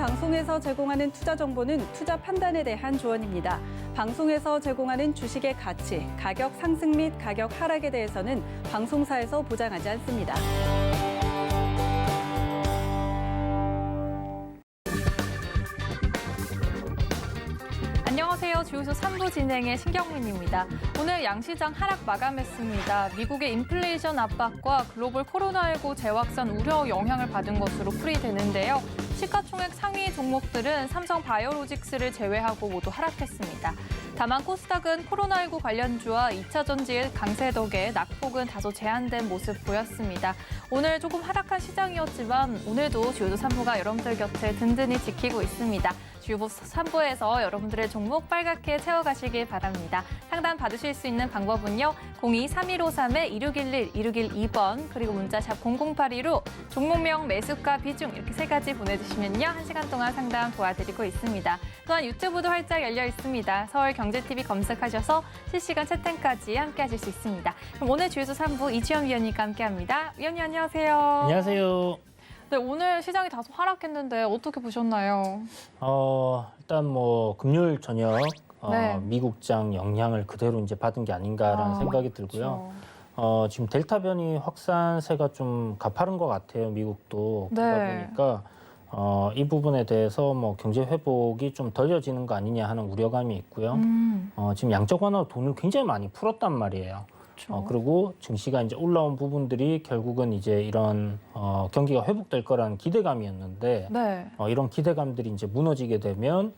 방송에서 제공하는 투자 정보는 투자 판단에 대한 조언입니다. 방송에서 제공하는 주식의 가치, 가격 상승 및 가격 하락에 대해서는 방송사에서 보장하지 않습니다. 안녕하세요. 주유소 3부 진행의 신경민입니다. 오늘 양시장 하락 마감했습니다. 미국의 인플레이션 압박과 글로벌 코로나19 재확산 우려 영향을 받은 것으로 풀이되는데요. 시가총액 상위 종목들은 삼성 바이오로직스를 제외하고 모두 하락했습니다. 다만 코스닥은 코로나19 관련주와 2차 전지의 강세 덕에 낙폭은 다소 제한된 모습 보였습니다. 오늘 조금 하락한 시장이었지만 오늘도 주요도 3부가 여러분들 곁을 든든히 지키고 있습니다. 주요보 3부에서 여러분들의 종목 빨갛게 채워가시길 바랍니다. 상담 받으실 수 있는 방법은요. 02-3153-2611, 2612번 그리고 문자샵 0082로 종목명, 매수가, 비중 이렇게 세 가지 보내주시면요. 1시간 동안 상담 도와드리고 있습니다. 또한 유튜브도 활짝 열려 있습니다. 서울경제TV 검색하셔서 실시간 채팅까지 함께 하실 수 있습니다. 그럼 오늘 주요소 3부 이주연 위원님과 함께합니다. 위원님 안녕하세요. 안녕하세요. 네, 오늘 시장이 다소 하락했는데 어떻게 보셨나요? 일단 뭐 금요일 저녁 네. 미국장 영향을 그대로 이제 받은 게 아닌가라는 생각이 들고요. 그렇죠. 지금 델타 변이 확산세가 좀 가파른 것 같아요. 미국도. 그러다 네. 보니까 이 부분에 대해서 뭐 경제 회복이 좀 덜려지는 거 아니냐 하는 우려감이 있고요. 지금 양적 완화로 돈을 굉장히 많이 풀었단 말이에요. 그렇죠. 그리고 증시가 이제 올라온 부분들이 결국은 이제 이런 경기가 회복될 거라는 기대감이었는데 네. 이런 기대감들이 이제 무너지게 되면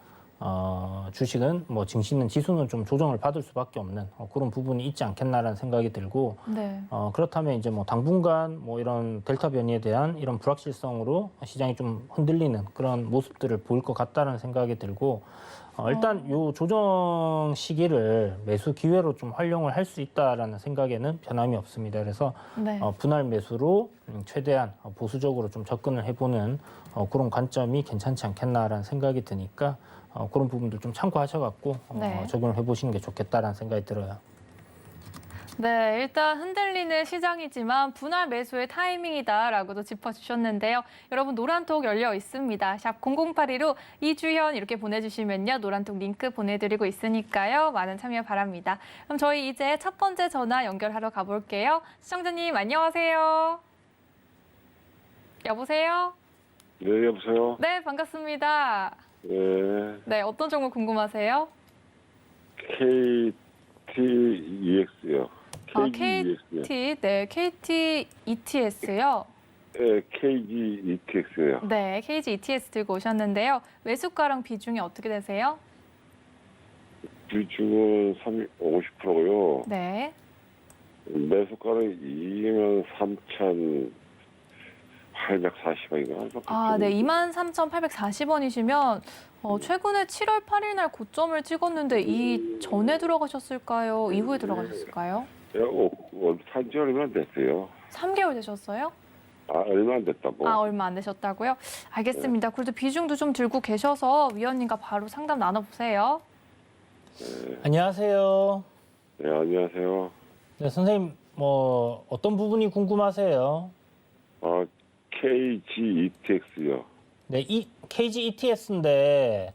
주식은 뭐 증시는 지수는 좀 조정을 받을 수밖에 없는 그런 부분이 있지 않겠나라는 생각이 들고 네. 그렇다면 이제 뭐 당분간 뭐 이런 델타 변이에 대한 이런 불확실성으로 시장이 좀 흔들리는 그런 모습들을 보일 것 같다는 생각이 들고 일단 요 조정 시기를 매수 기회로 좀 활용을 할 수 있다라는 생각에는 변함이 없습니다. 그래서 네. 분할 매수로 최대한 보수적으로 좀 접근을 해보는 그런 관점이 괜찮지 않겠나라는 생각이 드니까 그런 부분들 좀 참고하셔갖고 네. 적용을 해보시는 게 좋겠다라는 생각이 들어요. 네, 일단 흔들리는 시장이지만 분할 매수의 타이밍이다라고도 짚어주셨는데요. 여러분 노란톡 열려 있습니다. 샵 0082로 이주현 이렇게 보내주시면요. 노란톡 링크 보내드리고 있으니까요. 많은 참여 바랍니다. 그럼 저희 이제 첫 번째 전화 연결하러 가볼게요. 시청자님 안녕하세요. 여보세요? 네, 여보세요? 네, 반갑습니다. 네, 네, 어떤 종목 궁금하세요? KTEX요. KT, 네, KT ETS요. 네, KGETX요. 네, KG ETS 들고 오셨는데요. 매수가랑 비중이 어떻게 되세요? 비중은 50%고요. 네. 매수가는 23,840원인가? 아, 네, 23,840원이시면 최근에 7월 8일 날 고점을 찍었는데 이 전에 들어가셨을까요? 이후에 들어가셨을까요? 산지 얼마 안 됐어요. 3개월 되셨어요? 얼마 안 됐다고. 얼마 안 되셨다고요? 알겠습니다. 그래도 비중도 좀 들고 계셔서 위원님과 바로 상담 나눠보세요. 안녕하세요. 네, 안녕하세요. 네, 선생님 뭐 어떤 부분이 궁금하세요? KGETX요. 네, 이 KG ETS인데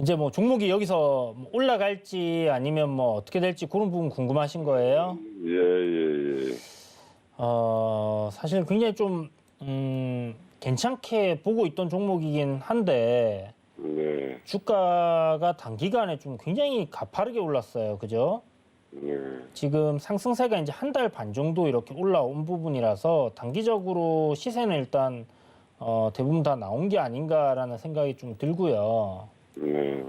이제 뭐 종목이 여기서 뭐 올라갈지 아니면 뭐 어떻게 될지 그런 부분 궁금하신 거예요? 예. 사실 굉장히 좀 괜찮게 보고 있던 종목이긴 한데 네, 주가가 단기간에 좀 굉장히 가파르게 올랐어요. 그죠? 네. 지금 상승세가 이제 한 달 반 정도 이렇게 올라온 부분이라서 단기적으로 시세는 일단 대부분 다 나온 게 아닌가라는 생각이 좀 들고요. 네.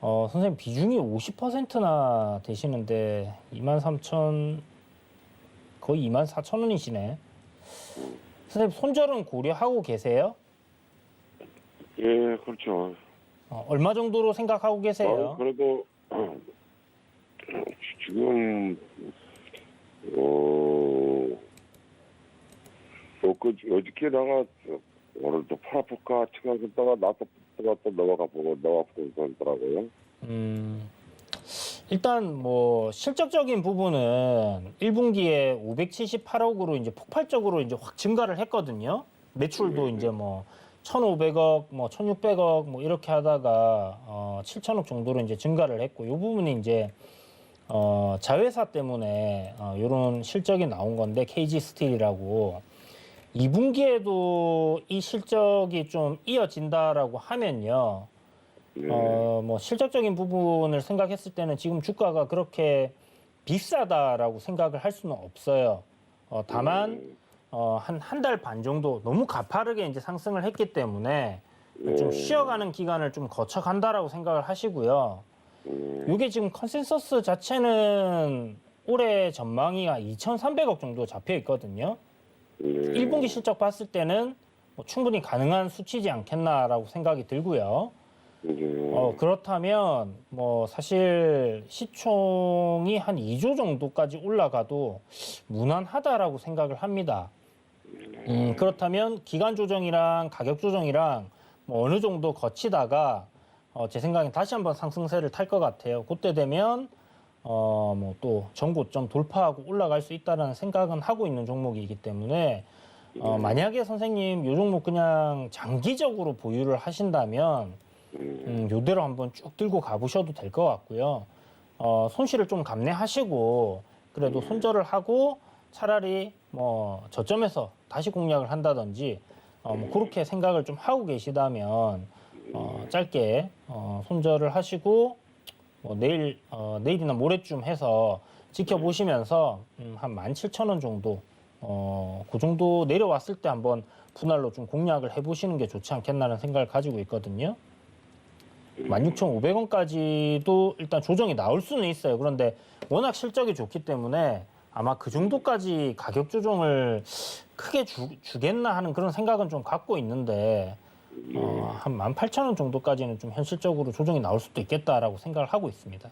선생님 비중이 50%나 되시는데 23,000 거의 24,000원이시네. 선생님 손절은 고려하고 계세요? 예, 그렇죠. 얼마 정도로 생각하고 계세요? 그래도 지금 어저께 나가 오늘 또 팔아볼까 생각했다가 나도 또 나와보고 그러더라고요. 일단 뭐 실적적인 부분은 1분기에 578억으로 이제 폭발적으로 이제 확 증가를 했거든요. 매출도 이제 뭐 1,500억, 뭐 1,600억 뭐 이렇게 하다가 7천억 정도로 이제 증가를 했고, 이 부분이 이제 자회사 때문에 이런 실적이 나온 건데, KG 스틸이라고 2분기에도 이 실적이 좀 이어진다라고 하면요. 뭐 실적적인 부분을 생각했을 때는 지금 주가가 그렇게 비싸다라고 생각을 할 수는 없어요. 다만 한 달 반 정도 너무 가파르게 이제 상승을 했기 때문에 좀 쉬어가는 기간을 좀 거쳐간다라고 생각을 하시고요. 이게 지금 컨센서스 자체는 올해 전망이 2,300억 정도 잡혀 있거든요. 1분기 실적 봤을 때는 뭐 충분히 가능한 수치지 않겠나라고 생각이 들고요. 그렇다면 뭐 사실 시총이 한 2조 정도까지 올라가도 무난하다라고 생각을 합니다. 그렇다면 기간 조정이랑 가격 조정이랑 뭐 어느 정도 거치다가 제 생각엔 다시 한번 상승세를 탈 것 같아요. 그때 되면 뭐 또 전고점 돌파하고 올라갈 수 있다는 생각은 하고 있는 종목이기 때문에 만약에 선생님 요 종목 그냥 장기적으로 보유를 하신다면 요대로 한번 쭉 들고 가보셔도 될 것 같고요. 손실을 좀 감내하시고 그래도 손절을 하고 차라리 뭐 저점에서 다시 공략을 한다든지 뭐 그렇게 생각을 좀 하고 계시다면 짧게 손절을 하시고 뭐 내일이나 모레쯤 해서 지켜보시면서 한 17,000원 정도 그 정도 내려왔을 때 한번 분할로 좀 공략을 해보시는 게 좋지 않겠나라는 생각을 가지고 있거든요. 16,500원까지도 일단 조정이 나올 수는 있어요. 그런데 워낙 실적이 좋기 때문에 아마 그 정도까지 가격 조정을 크게 주겠나 하는 그런 생각은 좀 갖고 있는데 한 18,000원 정도까지는 좀 현실적으로 조정이 나올 수도 있겠다라고 생각을 하고 있습니다.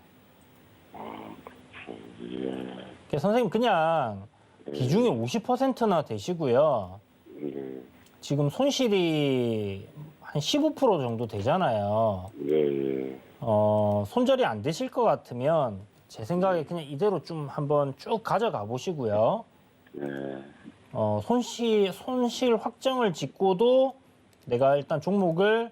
그래서 선생님 그냥 비중이 50%나 되시고요. 지금 손실이 한 15% 정도 되잖아요. 손절이 안 되실 것 같으면 제 생각에 그냥 이대로 좀 한번 쭉 가져가 보시고요. 손실 확정을 짓고도 내가 일단 종목을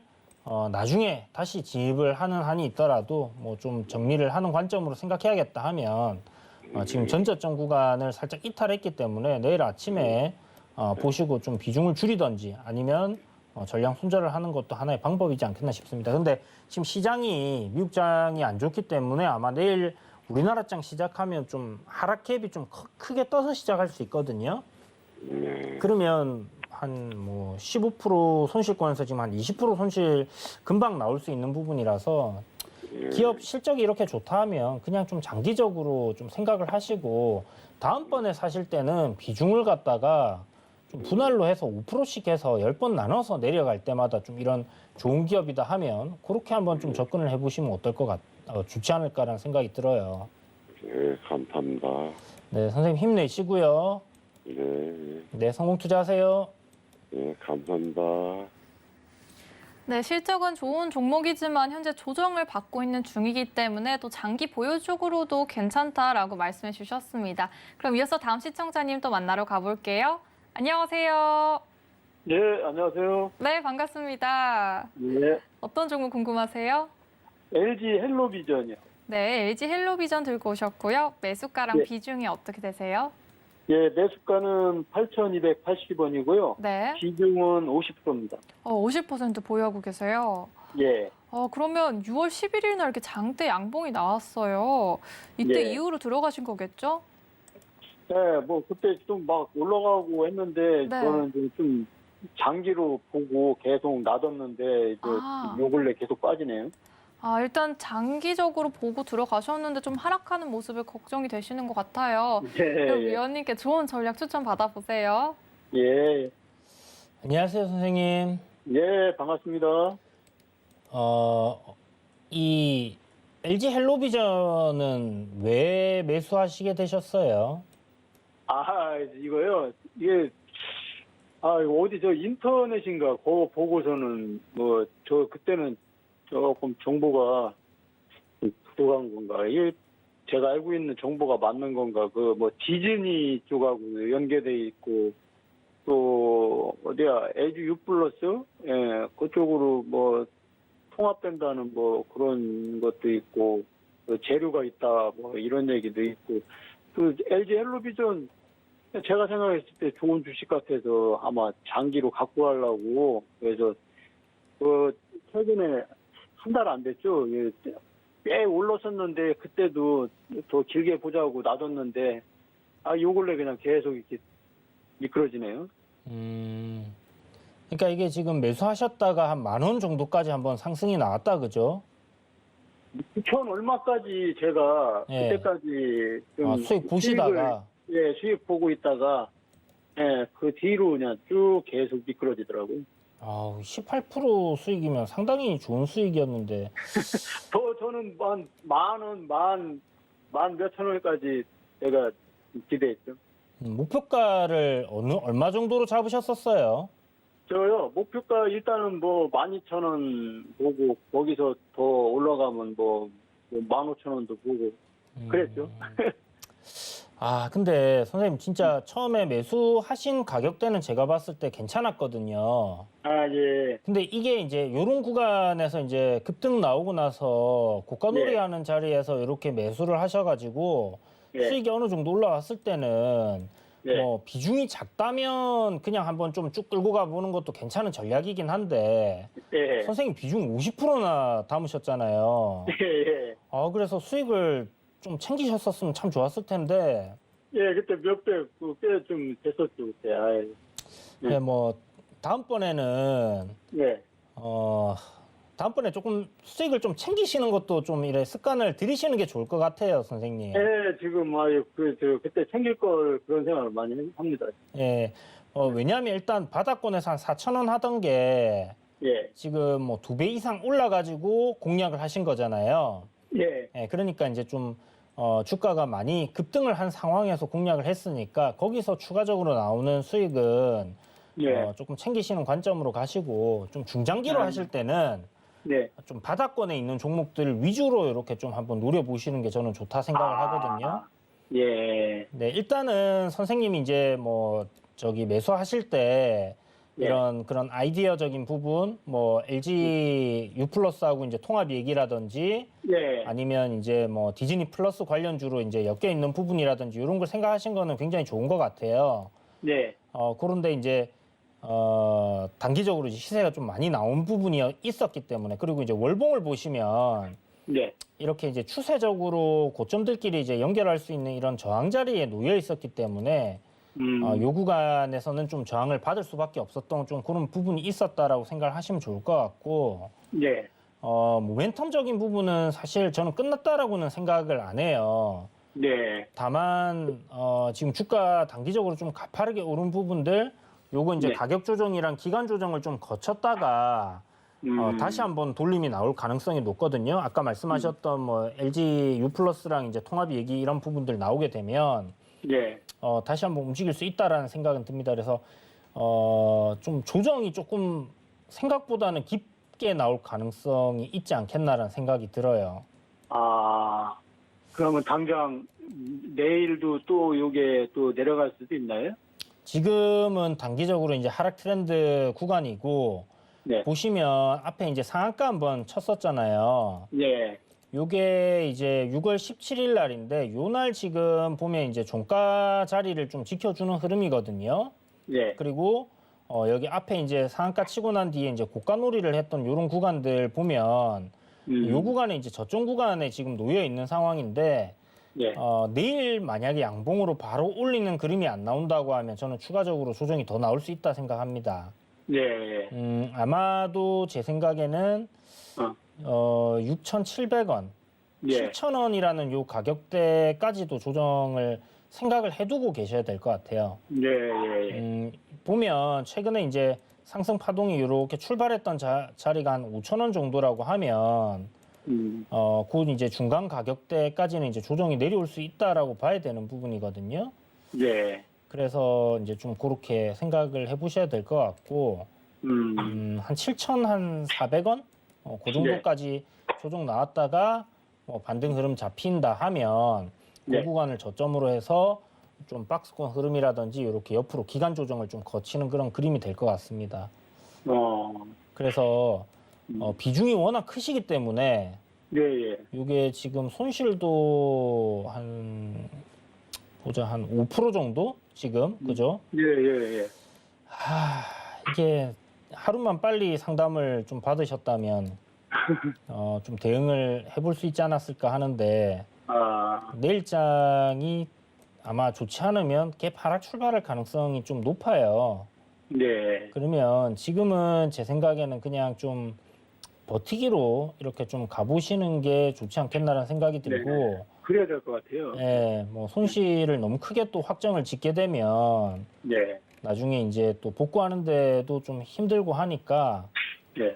나중에 다시 진입을 하는 한이 있더라도 뭐 좀 정리를 하는 관점으로 생각해야겠다 하면 지금 전저점 구간을 살짝 이탈했기 때문에 내일 아침에 보시고 좀 비중을 줄이든지 아니면 전량 손절을 하는 것도 하나의 방법이지 않겠나 싶습니다. 근데 지금 시장이 미국장이 안 좋기 때문에 아마 내일 우리나라 장 시작하면 좀 하락 갭이 좀 크게 떠서 시작할 수 있거든요. 그러면 한 뭐 15% 손실권에서 지금 한 20% 손실 금방 나올 수 있는 부분이라서 기업 실적이 이렇게 좋다 하면 그냥 좀 장기적으로 좀 생각을 하시고 다음번에 사실 때는 비중을 갖다가 좀 분할로 해서 5%씩 해서 10번 나눠서 내려갈 때마다 좀 이런 좋은 기업이다 하면 그렇게 한번 좀 접근을 해보시면 어떨 것 좋지 않을까라는 생각이 들어요. 네, 감사합니다. 네, 선생님 힘내시고요. 네, 성공 투자하세요. 네, 감사합니다. 네, 실적은 좋은 종목이지만 현재 조정을 받고 있는 중이기 때문에 또 장기 보유 쪽으로도 괜찮다라고 말씀해 주셨습니다. 그럼 이어서 다음 시청자님 또 만나러 가볼게요. 안녕하세요. 네, 안녕하세요. 네, 반갑습니다. 네, 어떤 종목 궁금하세요? LG 헬로비전이요. 네, LG 헬로비전 들고 오셨고요. 매수가랑 네. 비중이 어떻게 되세요? 예, 매수가는 8,280원이고요. 네, 비중은 50%입니다. 50% 보유하고 계세요. 예, 그러면 6월 11일 날 이렇게 장대 양봉이 나왔어요. 이때 예. 이후로 들어가신 거겠죠? 네, 뭐 그때 좀 막 올라가고 했는데 네. 저는 이제 좀 장기로 보고 계속 놔뒀는데 이제 요 근래 계속 빠지네요. 일단 장기적으로 보고 들어가셨는데 좀 하락하는 모습에 걱정이 되시는 것 같아요. 그럼 예, 위원님께 좋은 전략 추천 받아보세요. 예, 안녕하세요, 선생님. 예, 반갑습니다. 이 LG 헬로비전은 왜 매수하시게 되셨어요? 이거요. 이게 이거 어디 저 인터넷인가 그거 보고서는 뭐 저 그때는 조금 정보가 부족한 건가? 이게 제가 알고 있는 정보가 맞는 건가? 그 뭐 디즈니 쪽하고 연계돼 있고 또 어디야 LG U 플러스 예, 그쪽으로 뭐 통합된다는 뭐 그런 것도 있고 또 재료가 있다 뭐 이런 얘기도 있고 그 LG 헬로비전 제가 생각했을 때 좋은 주식 같아서 아마 장기로 갖고 가려고 그래서 그 최근에 한 달 안 됐죠. 예, 꽤 올랐었는데 그때도 더 길게 보자고 놔뒀는데 요 근래 그냥 계속 이렇게 미끄러지네요. 그러니까 이게 지금 매수하셨다가 한 10,000원 정도까지 한번 상승이 나왔다, 그죠? 9천 얼마까지 제가 예. 그때까지 좀 수익 보시다가. 예, 수익 보고 있다가 예, 그 뒤로 그냥 쭉 계속 미끄러지더라고요. 18% 수익이면 상당히 좋은 수익이었는데. 저는 만 몇천 원까지 제가 기대했죠. 목표가를 얼마 정도로 잡으셨었어요? 저요, 목표가 일단은 뭐 12,000원 보고, 거기서 더 올라가면 뭐 15,000원도 보고, 그랬죠. 근데 선생님 진짜 처음에 매수하신 가격대는 제가 봤을 때 괜찮았거든요. 예. 근데 이게 이제 요런 구간에서 이제 급등 나오고 나서 고가놀이 네. 하는 자리에서 이렇게 매수를 하셔가지고 예. 수익이 어느 정도 올라왔을 때는 예. 뭐 비중이 작다면 그냥 한번 좀 쭉 끌고 가보는 것도 괜찮은 전략이긴 한데 예. 선생님 비중 50%나 담으셨잖아요. 예. 그래서 수익을 좀 챙기셨었으면 참 좋았을 텐데 예, 그때 몇 배, 꽤 좀 됐었죠, 그때. 네, 뭐 다음번에는 예. 다음번에 조금 수익을 좀 챙기시는 것도 좀 이래 습관을 들이시는 게 좋을 것 같아요, 선생님. 예, 지금, 그때 챙길 걸 그런 생각을 많이 합니다. 예. 왜냐하면 일단 바닥권에서 한 4,000원 하던 게 예. 지금 뭐 2배 이상 올라가지고 공략을 하신 거잖아요. 예. 예, 그러니까 이제 좀 주가가 많이 급등을 한 상황에서 공략을 했으니까 거기서 추가적으로 나오는 수익은 예. 조금 챙기시는 관점으로 가시고 좀 중장기로 하실 때는 네. 좀 바닥권에 있는 종목들 위주로 이렇게 좀 한번 노려보시는 게 저는 좋다 생각을 하거든요. 예. 네, 일단은 선생님이 이제 뭐 저기 매수하실 때 예. 이런 그런 아이디어적인 부분, 뭐 LG U 플러스하고 이제 통합 얘기라든지 예. 아니면 이제 뭐 디즈니 플러스 관련주로 이제 엮여 있는 부분이라든지 이런 걸 생각하신 거는 굉장히 좋은 것 같아요. 네. 그런데 이제 단기적으로 이제 시세가 좀 많이 나온 부분이 있었기 때문에 그리고 이제 월봉을 보시면 네. 이렇게 이제 추세적으로 고점들끼리 이제 연결할 수 있는 이런 저항 자리에 놓여 있었기 때문에 요 구간에서는 좀 저항을 받을 수밖에 없었던 좀 그런 부분이 있었다라고 생각을 하시면 좋을 것 같고, 네. 모멘텀적인 부분은 사실 저는 끝났다라고는 생각을 안 해요. 네. 다만 지금 주가 단기적으로 좀 가파르게 오른 부분들, 요거 이제 네. 가격 조정이랑 기간 조정을 좀 거쳤다가 다시 한번 돌림이 나올 가능성이 높거든요. 아까 말씀하셨던 뭐 LG U 플러스랑 이제 통합 얘기 이런 부분들 나오게 되면 네. 다시 한번 움직일 수 있다라는 생각은 듭니다. 그래서 좀 조정이 조금 생각보다는 깊게 나올 가능성이 있지 않겠나라는 생각이 들어요. 그러면 당장 내일도 또 요게 또 내려갈 수도 있나요? 지금은 단기적으로 이제 하락 트렌드 구간이고 네. 보시면 앞에 이제 상한가 한번 쳤었잖아요. 네. 요게 이제 6월 17일 날인데 요 날 지금 보면 이제 종가 자리를 좀 지켜주는 흐름이거든요. 네. 그리고 여기 앞에 이제 상한가 치고 난 뒤에 이제 고가 놀이를 했던 요런 구간들 보면 요 구간에 이제 저점 구간에 지금 놓여 있는 상황인데 네. 내일 만약에 양봉으로 바로 올리는 그림이 안 나온다고 하면 저는 추가적으로 조정이 더 나올 수 있다 생각합니다. 네. 아마도 제 생각에는 6,700원, 네. 7,000원이라는 요 가격대까지도 조정을 생각을 해두고 계셔야 될 것 같아요. 네. 네. 보면 최근에 이제 상승 파동이 이렇게 출발했던 자리가 한 5,000원 정도라고 하면 곧 이제 중간 가격대까지는 이제 조정이 내려올 수 있다라고 봐야 되는 부분이거든요. 네. 그래서 이제 좀 그렇게 생각을 해보셔야 될 것 같고, 한 7,400원? 그 정도까지 조정 나왔다가 반등 흐름 잡힌다 하면 그 네. 구간을 저점으로 해서 좀 박스권 흐름이라든지 이렇게 옆으로 기간 조정을 좀 거치는 그런 그림이 될 것 같습니다. 그래서 비중이 워낙 크시기 때문에 네, 예. 이게 지금 손실도 한 5% 정도 지금 그죠? 예, 예, 예. 이게 하루만 빨리 상담을 좀 받으셨다면 좀 대응을 해볼 수 있지 않았을까 하는데 내일장이 아마 좋지 않으면 갭 하락 출발할 가능성이 좀 높아요. 네. 그러면 지금은 제 생각에는 그냥 좀 버티기로 이렇게 좀 가보시는 게 좋지 않겠나라는 생각이 들고, 그래야 될 것 같아요. 예, 뭐 손실을 너무 크게 또 확정을 짓게 되면 네. 나중에 이제 또 복구하는데도 좀 힘들고 하니까, 네.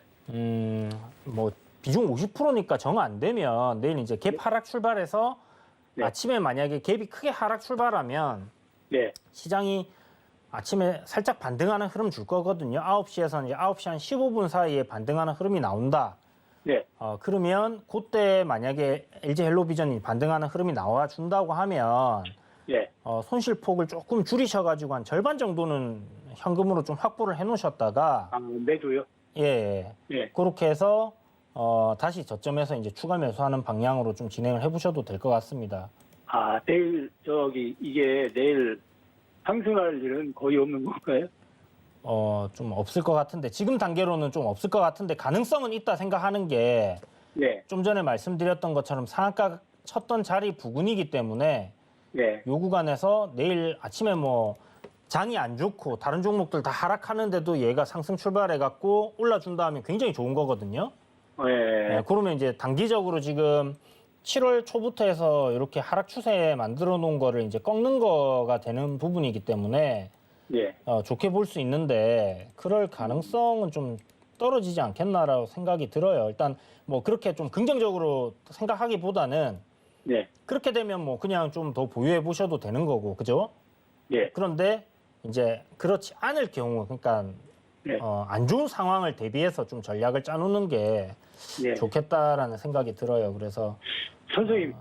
뭐 비중 50%니까 정 안 되면 내일 이제 갭 하락 출발해서 네. 아침에 만약에 갭이 크게 하락 출발하면 네. 시장이 아침에 살짝 반등하는 흐름 줄 거거든요. 9시에서 이제 9시 한 15분 사이에 반등하는 흐름이 나온다. 네. 그러면 그때 만약에 LG 헬로비전이 반등하는 흐름이 나와 준다고 하면 네. 손실폭을 조금 줄이셔가지고 한 절반 정도는 현금으로 좀 확보를 해놓으셨다가 매도요? 예, 네. 그렇게 해서 다시 저점에서 이제 추가 매수하는 방향으로 좀 진행을 해보셔도 될 것 같습니다. 내일 이게 내일 상승할 일은 거의 없는 건가요? 좀 없을 것 같은데 지금 단계로는 좀 없을 것 같은데 가능성은 있다 생각하는 게 네. 좀 전에 말씀드렸던 것처럼 상한가 쳤던 자리 부근이기 때문에 네. 요 구간에서 내일 아침에 뭐 장이 안 좋고 다른 종목들 다 하락하는데도 얘가 상승 출발해갖고 올라준다 하면 굉장히 좋은 거거든요. 네. 그러면 이제 단기적으로 지금 7월 초부터 해서 이렇게 하락 추세 만들어 놓은 거를 이제 꺾는 거가 되는 부분이기 때문에 네. 좋게 볼 수 있는데 그럴 가능성은 좀 떨어지지 않겠나라고 생각이 들어요. 일단 뭐 그렇게 좀 긍정적으로 생각하기보다는 네. 그렇게 되면 뭐 그냥 좀 더 보유해 보셔도 되는 거고, 그죠? 네. 그런데 이제 그렇지 않을 경우, 그러니까 네. 안 좋은 상황을 대비해서 좀 전략을 짜놓는 게 네. 좋겠다라는 생각이 들어요. 그래서 선생님,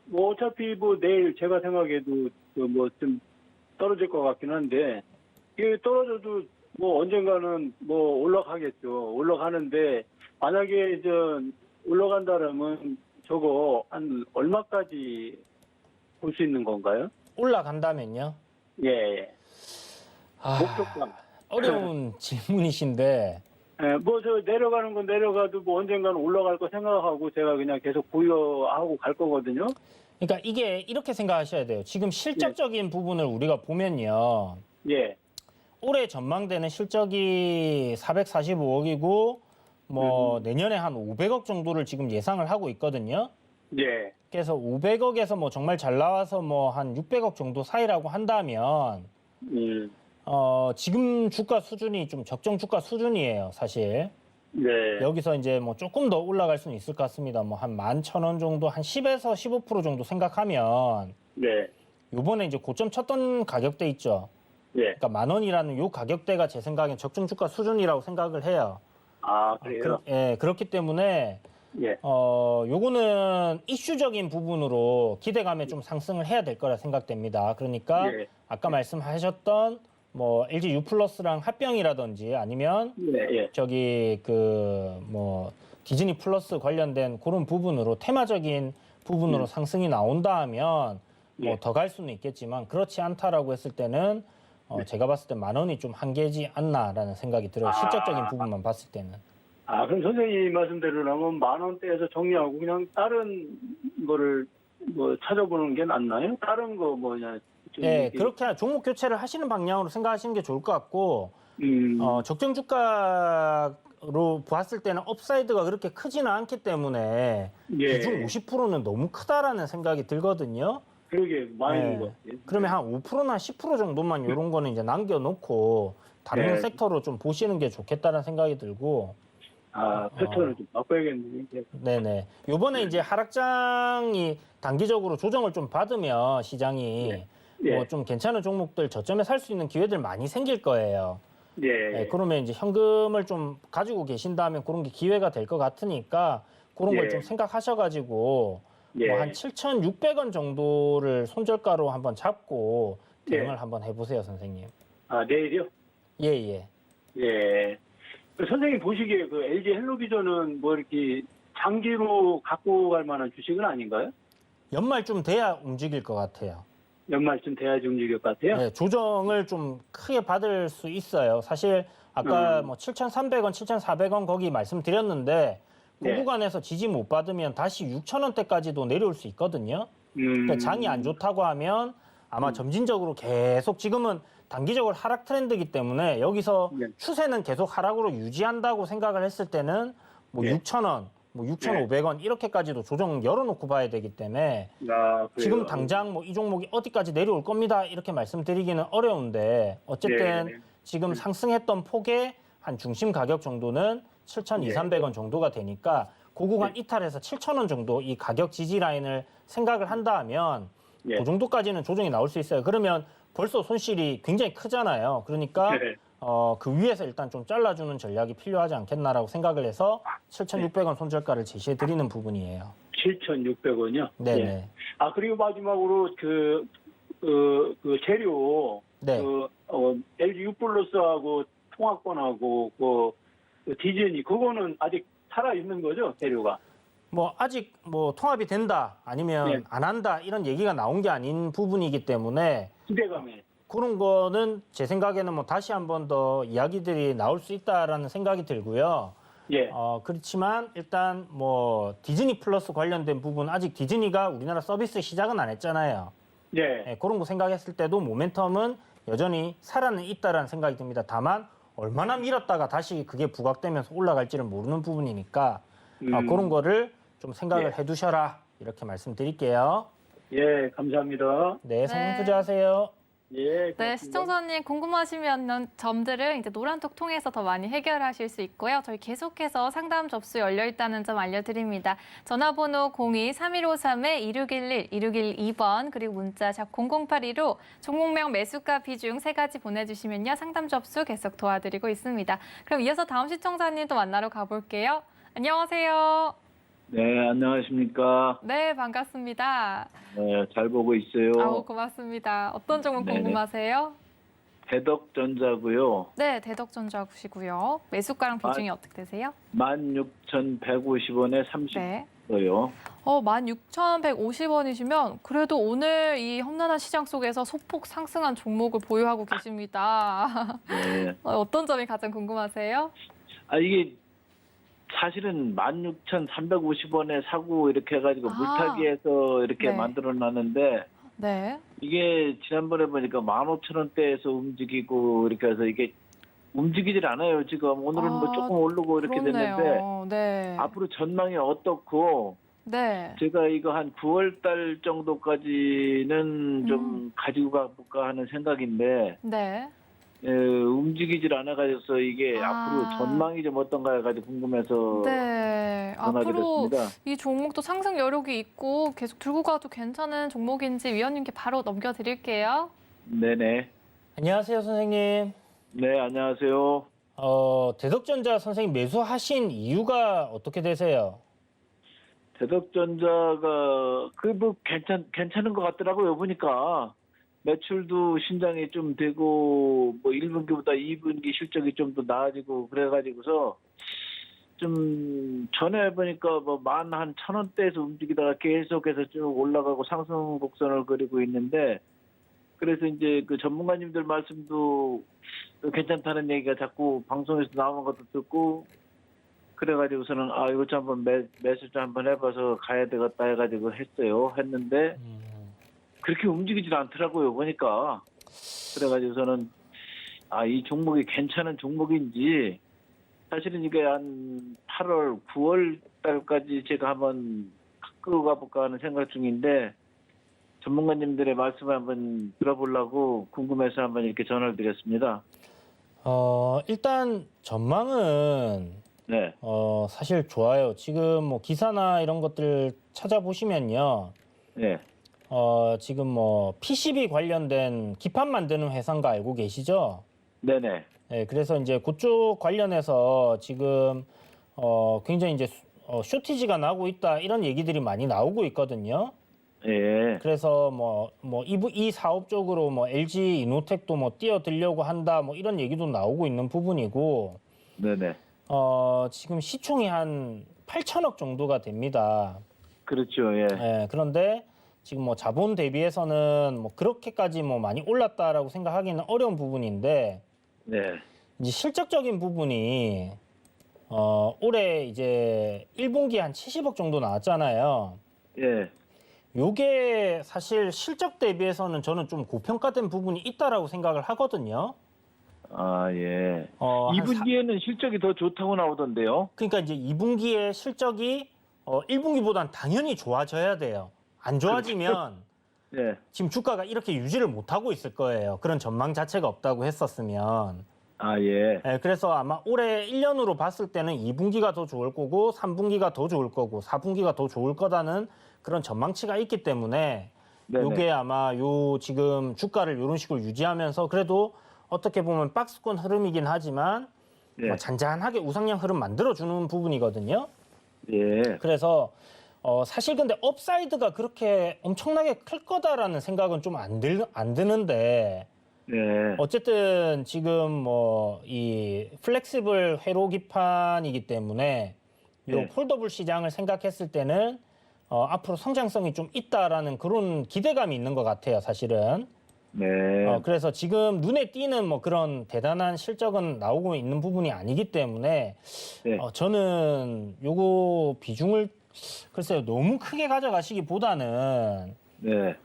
뭐 어차피 뭐 내일 제가 생각해도 뭐 좀 떨어질 것 같긴 한데, 이게 떨어져도 뭐 언젠가는 뭐 올라가겠죠. 올라가는데, 만약에 올라간다면 저거 한 얼마까지 볼 수 있는 건가요? 올라간다면요? 예. 목표가. 어려운 질문이신데 뭐 내려가는 건 내려가도 뭐 언젠가는 올라갈 거 생각하고 제가 그냥 계속 보유하고 갈 거거든요. 그러니까 이게 이렇게 생각하셔야 돼요. 지금 실적적인 부분을 우리가 보면요. 예. 올해 전망되는 실적이 445억이고 뭐 내년에 한 500억 정도를 지금 예상을 하고 있거든요. 예. 그래서 500억에서 뭐 정말 잘 나와서 뭐 한 600억 정도 사이라고 한다면 지금 주가 수준이 좀 적정 주가 수준이에요, 사실. 네. 여기서 이제 뭐 조금 더 올라갈 수는 있을 것 같습니다. 뭐 한 11,000원 정도, 한 10에서 15% 정도 생각하면 네. 요번에 이제 고점 쳤던 가격대 있죠. 예. 그러니까 10,000원이라는 요 가격대가 제 생각엔 적정 주가 수준이라고 생각을 해요. 그래요? 그렇기 때문에 예. 요거는 이슈적인 부분으로 기대감에 좀 상승을 해야 될 거라 생각됩니다. 그러니까 예. 아까 말씀하셨던 뭐 LG U+랑 합병이라든지 아니면 예. 저기 뭐 디즈니 플러스 관련된 그런 부분으로 테마적인 부분으로 상승이 나온다 하면 뭐 더 갈 수는 있겠지만 그렇지 않다라고 했을 때는 제가 봤을 때 10,000원이 좀 한계지 않나라는 생각이 들어요. 실적적인 부분만 봤을 때는. 그럼 선생님 말씀대로라면 10,000원대에서 정리하고 그냥 다른 거를 뭐 찾아보는 게 낫나요? 다른 거 뭐냐? 네, 그렇게 종목 교체를 하시는 방향으로 생각하시는 게 좋을 것 같고 적정 주가로 봤을 때는 업사이드가 그렇게 크지는 않기 때문에 예. 비중 50%는 너무 크다라는 생각이 들거든요. 그러게 많이 있는 것 같아요. 그러면 한 5%나 10% 정도만 이런 거는 이제 남겨놓고 다른 네. 섹터로 좀 보시는 게 좋겠다는 생각이 들고. 패턴을 좀 바꿔야겠네요. 네네. 요번에 이제 하락장이 단기적으로 조정을 좀 받으면 시장이 예. 뭐 좀 괜찮은 종목들 저점에 살 수 있는 기회들 많이 생길 거예요. 예. 네, 그러면 이제 현금을 좀 가지고 계신다면 그런 게 기회가 될 것 같으니까 그런 걸 예. 좀 생각하셔가지고 예. 뭐 한 7,600원 정도를 손절가로 한번 잡고 대응을 예. 한번 해보세요, 선생님. 아, 내일이요? 예, 예. 예. 선생님 보시기에 그 LG 헬로비전은 뭐 이렇게 장기로 갖고 갈 만한 주식은 아닌가요? 연말쯤 돼야 움직일 것 같아요. 연말쯤 돼야지 움직일 것 같아요. 네, 조정을 좀 크게 받을 수 있어요. 사실 아까 뭐 7,300원, 7,400원 거기 말씀드렸는데 그 네. 구간에서 지지 못 받으면 다시 6,000원대까지도 내려올 수 있거든요. 그러니까 장이 안 좋다고 하면 아마 점진적으로 계속 지금은 단기적으로 하락 트렌드이기 때문에 여기서 네. 추세는 계속 하락으로 유지한다고 생각을 했을 때는 뭐 네. 6,000원, 뭐 6,500원 이렇게까지도 조정 열어놓고 봐야 되기 때문에 아, 그래요? 지금 당장 뭐 이 종목이 어디까지 내려올 겁니다 이렇게 말씀드리기는 어려운데 어쨌든 네. 지금 상승했던 폭의 한 중심 가격 정도는 7,200~300원 정도가 되니까 그 구간 이탈해서 7,000원 정도 이 가격 지지 라인을 생각을 한다면 예. 그 정도까지는 조정이 나올 수 있어요. 그러면 벌써 손실이 굉장히 크잖아요. 그러니까 네. 그 위에서 일단 좀 잘라주는 전략이 필요하지 않겠나라고 생각을 해서 7,600원 손절가를 제시해 드리는 부분이에요. 7,600원이요? 네네. 아, 그리고 마지막으로 그 재료, 네. LG U+하고 통합권하고 그 디즈니, 그거는 아직 살아있는 거죠, 재료가? 뭐 아직 뭐 통합이 된다 아니면 네. 안 한다 이런 얘기가 나온 게 아닌 부분이기 때문에 기대감에. 그런 거는 제 생각에는 뭐 다시 한 번 더 이야기들이 나올 수 있다라는 생각이 들고요. 예. 그렇지만 일단 뭐 디즈니 플러스 관련된 부분 아직 디즈니가 우리나라 서비스 시작은 안 했잖아요. 예. 네, 그런 거 생각했을 때도 모멘텀은 여전히 살아는 있다라는 생각이 듭니다. 다만 얼마나 밀었다가 다시 그게 부각되면서 올라갈지를 모르는 부분이니까 그런 거를 좀 생각을 예. 해두셔라 이렇게 말씀드릴게요. 예, 감사합니다. 네, 성공 네. 투자하세요. 예. 네, 고맙습니다. 시청자님 궁금하시면 점들을 이제 노란톡 통해서 더 많이 해결하실 수 있고요. 저희 계속해서 상담 접수 열려 있다는 점 알려드립니다. 전화번호 02-3153-2611, 2612번 그리고 문자 샵 0082로 종목명 매수가 비중 3가지 보내주시면요. 상담 접수 계속 도와드리고 있습니다. 그럼 이어서 다음 시청자님 또 만나러 가볼게요. 안녕하세요. 네, 안녕하십니까. 네, 반갑습니다. 네, 잘 보고 있어요. 아우, 고맙습니다. 어떤 종목 네네. 궁금하세요? 대덕전자고요. 네, 대덕전자구시고요. 매수가랑 비중이 어떻게 되세요? 16,150원에 30%요. 네. 16,150원이시면 그래도 오늘 이 험난한 시장 속에서 소폭 상승한 종목을 보유하고 계십니다. 네. 어떤 점이 가장 궁금하세요? 이게 사실은 16,350원에 사고 이렇게 해가지고 물타기해서 이렇게 네. 만들어놨는데 네. 이게 지난번에 보니까 15,000원대에서 움직이고 이렇게 해서 이게 움직이질 않아요. 지금 오늘은 뭐 조금 오르고 이렇게 됐는데 그렇네요. 네. 앞으로 전망이 어떻고 네. 제가 이거 한 9월 달 정도까지는 좀 가지고 가볼까 하는 생각인데 네. 움직이질 않아가지고 이게 아. 앞으로 전망이 좀 어떤가 해가지고 궁금해서 네. 앞으로 전화드렸습니다. 이 종목도 상승 여력이 있고 계속 들고 가도 괜찮은 종목인지 위원님께 바로 넘겨드릴게요. 네네. 안녕하세요, 선생님. 네, 안녕하세요. 대덕전자 선생님 매수하신 이유가 어떻게 되세요? 대덕전자가 뭐 괜찮은 것 같더라고요. 보니까 매출도 신장이 좀 되고 뭐 1분기보다 2분기 실적이 좀 더 나아지고 그래가지고서 좀 전에 보니까 뭐 11,000원대에서 움직이다가 계속해서 쭉 올라가고 상승 곡선을 그리고 있는데 그래서 이제 그 전문가님들 말씀도 괜찮다는 얘기가 자꾸 방송에서 나오는 것도 듣고 그래가지고서는 이거 좀 한번 매수 좀 한번 해봐서 가야 되겠다 해가지고 했는데 그렇게 움직이질 않더라고요 보니까. 그래가지고서는 이 종목이 괜찮은 종목인지 사실은 이게 한 8월 9월 달까지 제가 한번 끌고 가볼까 하는 생각 중인데 전문가님들의 말씀을 한번 들어보려고 궁금해서 한번 이렇게 전화를 드렸습니다. 일단 전망은 네. 사실 좋아요. 지금 뭐 기사나 이런 것들 찾아보시면요. 네. 지금 뭐 PCB 관련된 기판 만드는 회사인 거 알고 계시죠? 네네. 네, 그래서 이제 그쪽 관련해서 지금 굉장히 이제 쇼티지가 나고 있다 이런 얘기들이 많이 나오고 있거든요. 예. 그래서 이 사업 쪽으로 뭐 LG 이노텍도 뭐 뛰어들려고 한다 뭐 이런 얘기도 나오고 있는 부분이고 네네. 지금 시총이 한 8천억 정도가 됩니다. 그렇죠. 예. 예, 그런데 지금 뭐 자본 대비해서는 뭐 그렇게까지 뭐 많이 올랐다라고 생각하기는 어려운 부분인데 네. 이제 실적적인 부분이 올해 이제 1분기에 한 70억 정도 나왔잖아요. 예. 요게 사실 실적 대비해서는 저는 좀 고평가된 부분이 있다라고 생각을 하거든요. 아, 예. 한 2분기에는 실적이 더 좋다고 나오던데요. 그러니까 이제 2분기에 실적이 1분기보단 당연히 좋아져야 돼요. 안 좋아지면 네. 지금 주가가 이렇게 유지를 못하고 있을 거예요. 그런 전망 자체가 없다고 했었으면. 아, 예. 네, 그래서 아마 올해 1년으로 봤을 때는 2분기가 더 좋을 거고 3분기가 더 좋을 거고 4분기가 더 좋을 거다는 그런 전망치가 있기 때문에 네네. 이게 아마 요 지금 주가를 이런 식으로 유지하면서 그래도 어떻게 보면 박스권 흐름이긴 하지만 예. 뭐 잔잔하게 우상향 흐름 만들어주는 부분이거든요. 예. 그래서 사실 근데 업사이드가 그렇게 엄청나게 클 거다라는 생각은 좀 안 드는데 네. 어쨌든 지금 뭐 이 플렉시블 회로 기판이기 때문에 요 네. 폴더블 시장을 생각했을 때는 앞으로 성장성이 좀 있다라는 그런 기대감이 있는 것 같아요, 사실은. 네. 그래서 지금 눈에 띄는 뭐 그런 대단한 실적은 나오고 있는 부분이 아니기 때문에 네. 저는 요거 비중을 글쎄요 너무 크게 가져가시기보다는 네.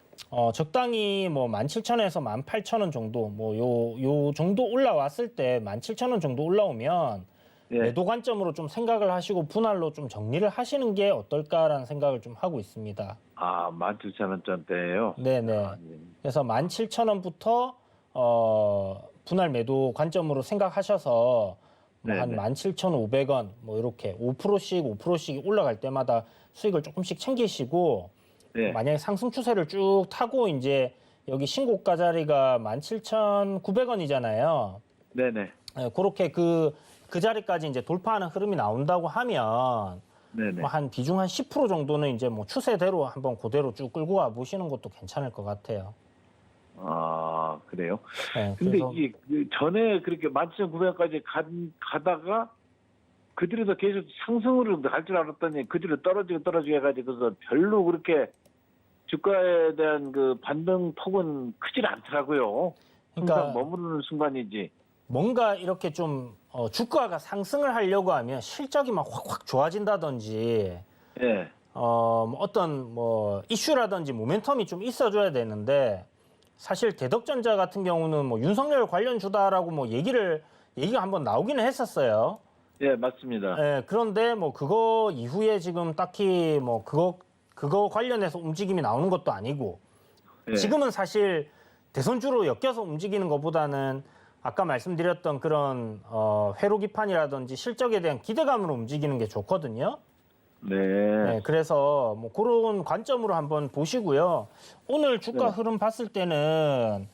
적당히 뭐 17,000원에서 18,000원 정도 뭐 요 정도 올라왔을 때 17,000원 정도 올라오면 네. 매도 관점으로 좀 생각을 하시고 분할로 좀 정리를 하시는 게 어떨까라는 생각을 좀 하고 있습니다. 아, 17,000원대예요. 네네. 아, 예. 그래서 17,000원부터 분할 매도 관점으로 생각하셔서 뭐 한 네네. 17,500원 뭐 이렇게 5%씩 올라갈 때마다 수익을 조금씩 챙기시고 네. 만약에 상승 추세를 쭉 타고 이제 여기 신고가 자리가 17,900원이잖아요. 네네. 그렇게 그 자리까지 이제 돌파하는 흐름이 나온다고 하면 네네. 뭐 한 비중 한 10% 정도는 이제 뭐 추세대로 한번 그대로 쭉 끌고 와 보시는 것도 괜찮을 것 같아요. 아, 그래요? 네, 근데 그래서 이게 전에 그렇게 17,900원까지 가다가 그들에서 계속 상승으로 갈 줄 알았더니 그들을 떨어지고 해가지고서 별로 그렇게 주가에 대한 그 반등 폭은 크질 않더라고요. 항상 그러니까 머무르는 순간이지. 뭔가 이렇게 좀 주가가 상승을 하려고 하면 실적이 막 확확 좋아진다든지 예. 뭐 어떤 뭐 이슈라든지 모멘텀이 좀 있어줘야 되는데 사실 대덕전자 같은 경우는 뭐 윤석열 관련 주다라고 뭐 얘기가 한번 나오기는 했었어요. 예, 맞습니다. 예, 그런데 뭐 그거 이후에 지금 딱히 뭐 그거 관련해서 움직임이 나오는 것도 아니고 예. 지금은 사실 대선주로 엮여서 움직이는 것보다는 아까 말씀드렸던 그런 회로 기판이라든지 실적에 대한 기대감으로 움직이는 게 좋거든요. 네. 네, 그래서 뭐 그런 관점으로 한번 보시고요. 오늘 주가 네. 흐름 봤을 때는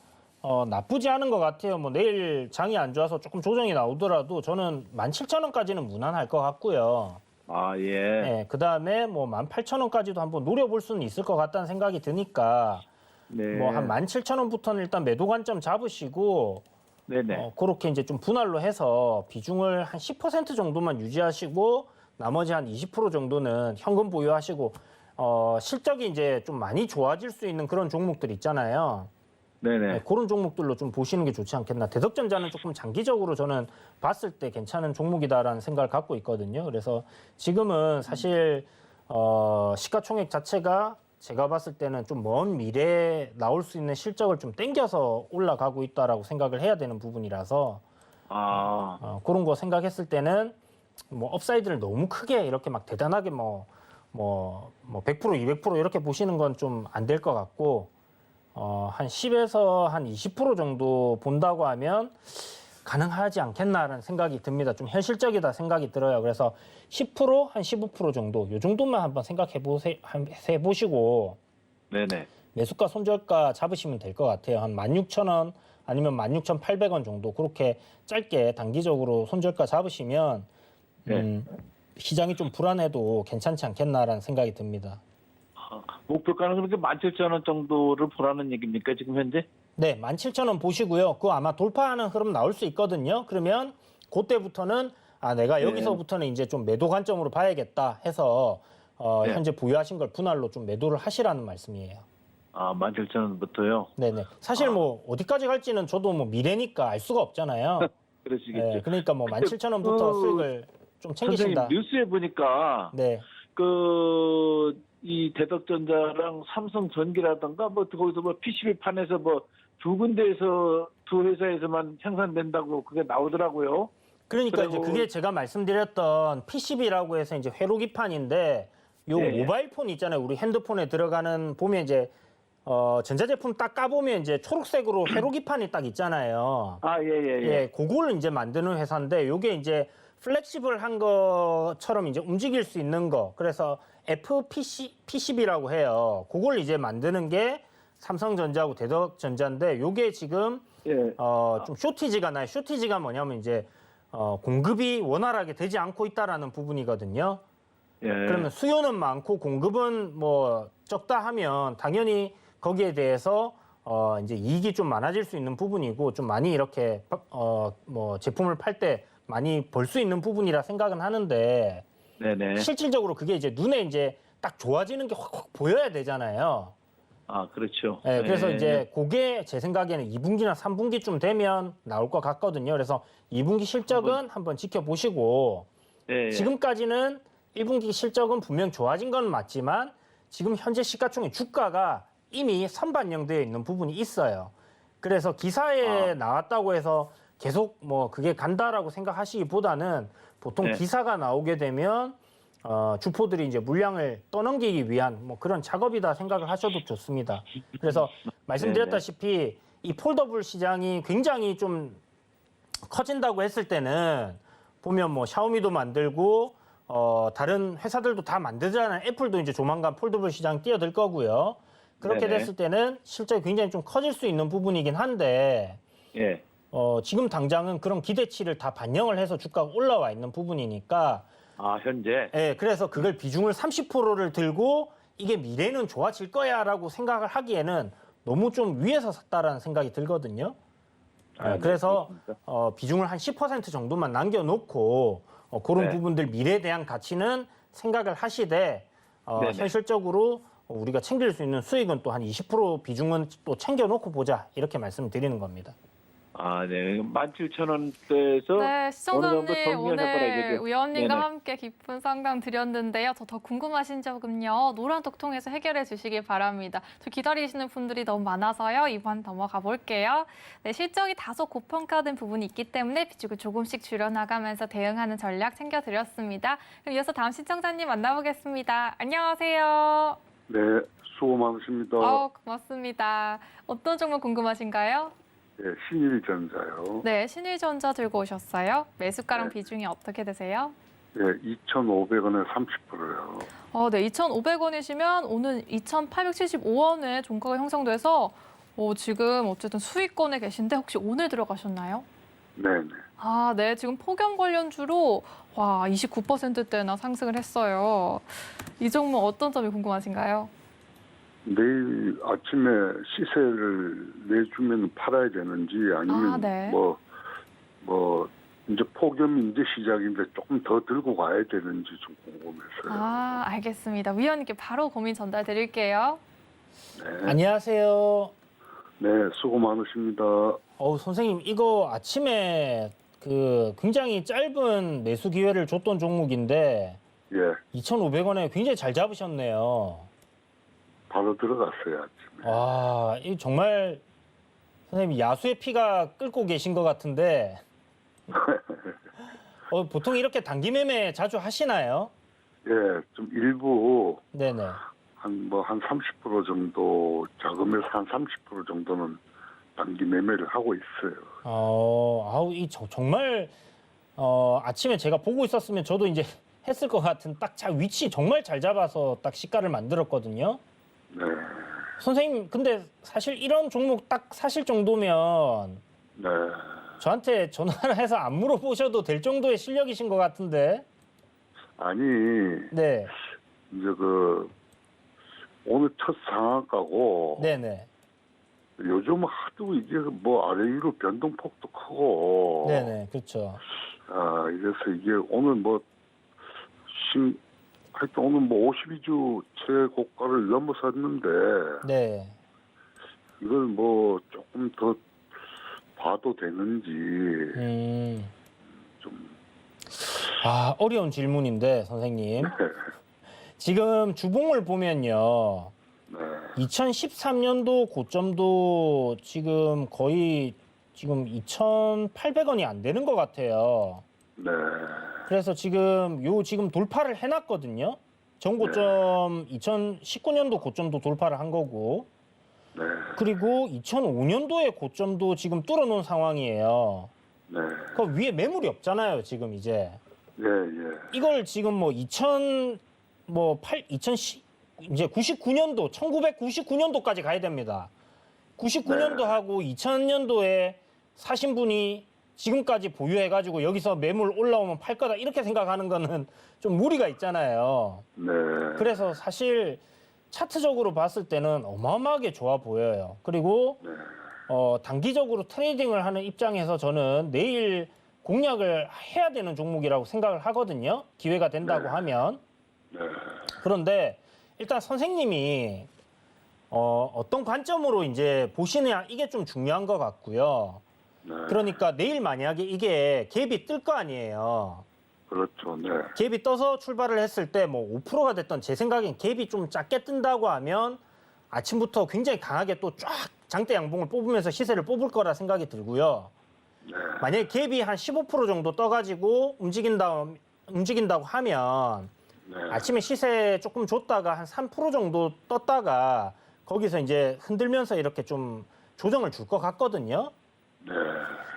나쁘지 않은 것 같아요. 뭐 내일 장이 안 좋아서 조금 조정이 나오더라도 저는 17,000원까지는 무난할 것 같고요. 아, 예. 네, 그 다음에 뭐 18,000원까지도 한번 노려볼 수는 있을 것 같다는 생각이 드니까 네. 뭐 한 17,000원부터는 일단 매도 관점 잡으시고 네네. 그렇게 이제 좀 분할로 해서 비중을 한 10% 정도만 유지하시고 나머지 한 20% 정도는 현금 보유하시고 실적이 이제 좀 많이 좋아질 수 있는 그런 종목들 있잖아요. 네네. 네, 그런 종목들로 좀 보시는 게 좋지 않겠나. 대덕전자는 조금 장기적으로 저는 봤을 때 괜찮은 종목이다라는 생각을 갖고 있거든요. 그래서 지금은 사실 시가총액 자체가 제가 봤을 때는 좀 먼 미래에 나올 수 있는 실적을 좀 땡겨서 올라가고 있다라고 생각을 해야 되는 부분이라서 아, 그런 거 생각했을 때는 뭐 업사이드를 너무 크게 이렇게 막 대단하게 뭐 100%, 200% 이렇게 보시는 건 좀 안 될 것 같고 한 10에서 한 20% 정도 본다고 하면 가능하지 않겠나라는 생각이 듭니다. 좀 현실적이다 생각이 들어요. 그래서 10%, 한 15% 정도, 요 정도만 한번 생각해 보시고 네네. 매수가 손절가 잡으시면 될 것 같아요. 한 16,000원 아니면 16,800원 정도 그렇게 짧게 단기적으로 손절가 잡으시면 네. 시장이 좀 불안해도 괜찮지 않겠나라는 생각이 듭니다. 목표가는 그렇게 17,000원 정도를 보라는 얘기입니까, 지금 현재? 네, 17,000원 보시고요. 그거 아마 돌파하는 흐름 나올 수 있거든요. 그러면 그때부터는 내가 여기서부터는 이제 좀 매도 관점으로 봐야겠다 해서 네. 현재 보유하신 걸 분할로 좀 매도를 하시라는 말씀이에요. 17,000원부터요? 네네. 사실 뭐 어디까지 갈지는 저도 뭐 미래니까 알 수가 없잖아요. 그러시겠죠. 네, 그러니까 뭐 17,000원부터 수익을 좀 챙기신다. 선생님, 뉴스에 보니까 네. 이 대덕전자랑 삼성전기라든가 뭐 거기서 뭐 PCB판에서 뭐 두 군데에서 두 회사에서만 생산된다고 그게 나오더라고요. 그러니까 이제 그리고- 그게 제가 말씀드렸던 PCB라고 해서 이제 회로기판인데 요 예, 예. 모바일폰 있잖아요. 우리 핸드폰에 들어가는 보면 이제 전자제품 딱 까보면 이제 초록색으로 회로기판이 딱 있잖아요. 예, 그걸 이제 만드는 회사인데 요게 이제 플렉시블한 것처럼 이제 움직일 수 있는 거. 그래서 PCB라고 해요. 그걸 이제 만드는 게 삼성전자하고 대덕전자인데 요게 지금 예. 좀 쇼티지가 나요. 쇼티지가 뭐냐면 이제 공급이 원활하게 되지 않고 있다라는 부분이거든요. 예. 그러면 수요는 많고 공급은 뭐 적다 하면 당연히 거기에 대해서 이제 이익이 좀 많아질 수 있는 부분이고 좀 많이 이렇게 뭐 제품을 팔 때 많이 벌 수 있는 부분이라 생각은 하는데 네네. 실질적으로 그게 이제 눈에 이제 딱 좋아지는 게 확 보여야 되잖아요. 그렇죠. 네, 그래서 예. 이제 그게 제 생각에는 2분기나 3분기쯤 되면 나올 것 같거든요. 그래서 2분기 실적은 한번 지켜보시고 예. 지금까지는 1분기 실적은 분명 좋아진 건 맞지만 지금 현재 시가총액 주가가 이미 선반영되어 있는 부분이 있어요. 그래서 기사에 나왔다고 해서 계속 뭐 그게 간다라고 생각하시기보다는 보통 네. 기사가 나오게 되면 주포들이 이제 물량을 떠넘기기 위한 뭐 그런 작업이다 생각을 하셔도 좋습니다. 그래서 말씀드렸다시피 이 폴더블 시장이 굉장히 좀 커진다고 했을 때는 보면 뭐 샤오미도 만들고 다른 회사들도 다 만들잖아요. 애플도 이제 조만간 폴더블 시장 뛰어들 거고요. 그렇게 네네. 됐을 때는 실적이 굉장히 좀 커질 수 있는 부분이긴 한데 예. 지금 당장은 그런 기대치를 다 반영을 해서 주가가 올라와 있는 부분이니까 현재. 예, 그래서 그걸 비중을 30%를 들고 이게 미래는 좋아질 거야라고 생각을 하기에는 너무 좀 위에서 샀다라는 생각이 들거든요. 네, 그래서 그렇습니까? 비중을 한 10% 정도만 남겨놓고 그런 네. 부분들 미래에 대한 가치는 생각을 하시되 네네. 현실적으로 우리가 챙길 수 있는 수익은 또 한 20% 비중은 또 챙겨놓고 보자 이렇게 말씀드리는 겁니다. 네. 17,000원대에서 네, 어느 정도 시청자님 정리하셔봐라 오늘 이거죠. 의원님과 네네. 함께 깊은 상담 드렸는데요. 더 궁금하신 점은요. 노란톡 통해서 해결해 주시길 바랍니다. 저 기다리시는 분들이 너무 많아서요. 이번 넘어가 볼게요. 네, 실적이 다소 고평가된 부분이 있기 때문에 비중을 조금씩 줄여나가면서 대응하는 전략 챙겨드렸습니다. 그럼 이어서 다음 시청자님 만나보겠습니다. 안녕하세요. 네, 수고 많으십니다. 고맙습니다. 어떤 종목 궁금하신가요? 예, 신일전자요. 네, 신일전자 들고 오셨어요. 매수가랑 네. 비중이 어떻게 되세요? 예, 2,500원에 30%요. 네, 2,500원이시면 오늘 2,875원에 종가가 형성돼서 지금 어쨌든 수익권에 계신데 혹시 오늘 들어가셨나요? 네네. 네, 지금 폭염 관련주로 29%대나 상승을 했어요. 이 종목 어떤 점이 궁금하신가요? 내일 아침에 시세를 내주면 팔아야 되는지 아니면 네. 뭐 이제 폭염 이제 시작인데 조금 더 들고 가야 되는지 좀 궁금해서요. 알겠습니다. 위원님께 바로 고민 전달 드릴게요. 네. 안녕하세요. 네, 수고 많으십니다. 선생님 이거 아침에 굉장히 짧은 매수 기회를 줬던 종목인데 예, 2,500원에 굉장히 잘 잡으셨네요. 바로 들어갔어요 아침에. 이 정말 선생님 야수의 피가 끓고 계신 것 같은데 보통 이렇게 단기 매매 자주 하시나요? 예, 좀 일부 네네. 한 30% 정도 자금에서 한 30% 정도는 단기 매매를 하고 있어요. 정말 아침에 제가 보고 있었으면 저도 이제 했을 것 같은 딱 위치 정말 잘 잡아서 딱 시가를 만들었거든요. 네, 선생님 근데 사실 이런 종목 딱 사실 정도면 네. 저한테 전화를 해서 안 물어보셔도 될 정도의 실력이신 것 같은데. 아니, 네, 이제 오늘 첫 상한가고, 네네, 요즘 하도 이게 뭐 아래 위로 변동폭도 크고, 네네, 그렇죠. 이래서 이게 오늘 하여튼 오늘 52주 최고가를 넘어섰는데, 네. 이걸 조금 더 봐도 되는지, 좀, 어려운 질문인데, 선생님. 네, 지금 주봉을 보면요. 네, 2013년도 고점도 지금 거의 지금 2,800원이 안 되는 것 같아요. 네, 그래서 지금 지금 돌파를 해놨거든요. 전고점 2019년도 고점도 돌파를 한 거고, 네, 그리고 2005년도의 고점도 지금 뚫어놓은 상황이에요. 네, 그 위에 매물이 없잖아요, 지금 이제. 예, 예, 이걸 지금 이제 99년도, 1999년도까지 가야 됩니다. 99년도하고 2000년도에 사신 분이 지금까지 보유해가지고 여기서 매물 올라오면 팔 거다 이렇게 생각하는 거는 좀 무리가 있잖아요. 네, 그래서 사실 차트적으로 봤을 때는 어마어마하게 좋아 보여요. 그리고 네, 단기적으로 트레이딩을 하는 입장에서 저는 내일 공략을 해야 되는 종목이라고 생각을 하거든요. 기회가 된다고 하면. 네, 그런데 일단 선생님이 어떤 관점으로 이제 보시느냐 이게 좀 중요한 것 같고요. 네, 그러니까 내일 만약에 이게 갭이 뜰 거 아니에요. 그렇죠, 네, 갭이 떠서 출발을 했을 때 뭐 5%가 됐던 제 생각엔 갭이 좀 작게 뜬다고 하면 아침부터 굉장히 강하게 또 쫙 장대 양봉을 뽑으면서 시세를 뽑을 거라 생각이 들고요. 네, 만약에 갭이 한 15% 정도 떠가지고 움직인다고 하면 네, 아침에 시세 조금 줬다가 한 3% 정도 떴다가 거기서 이제 흔들면서 이렇게 좀 조정을 줄 것 같거든요. 네,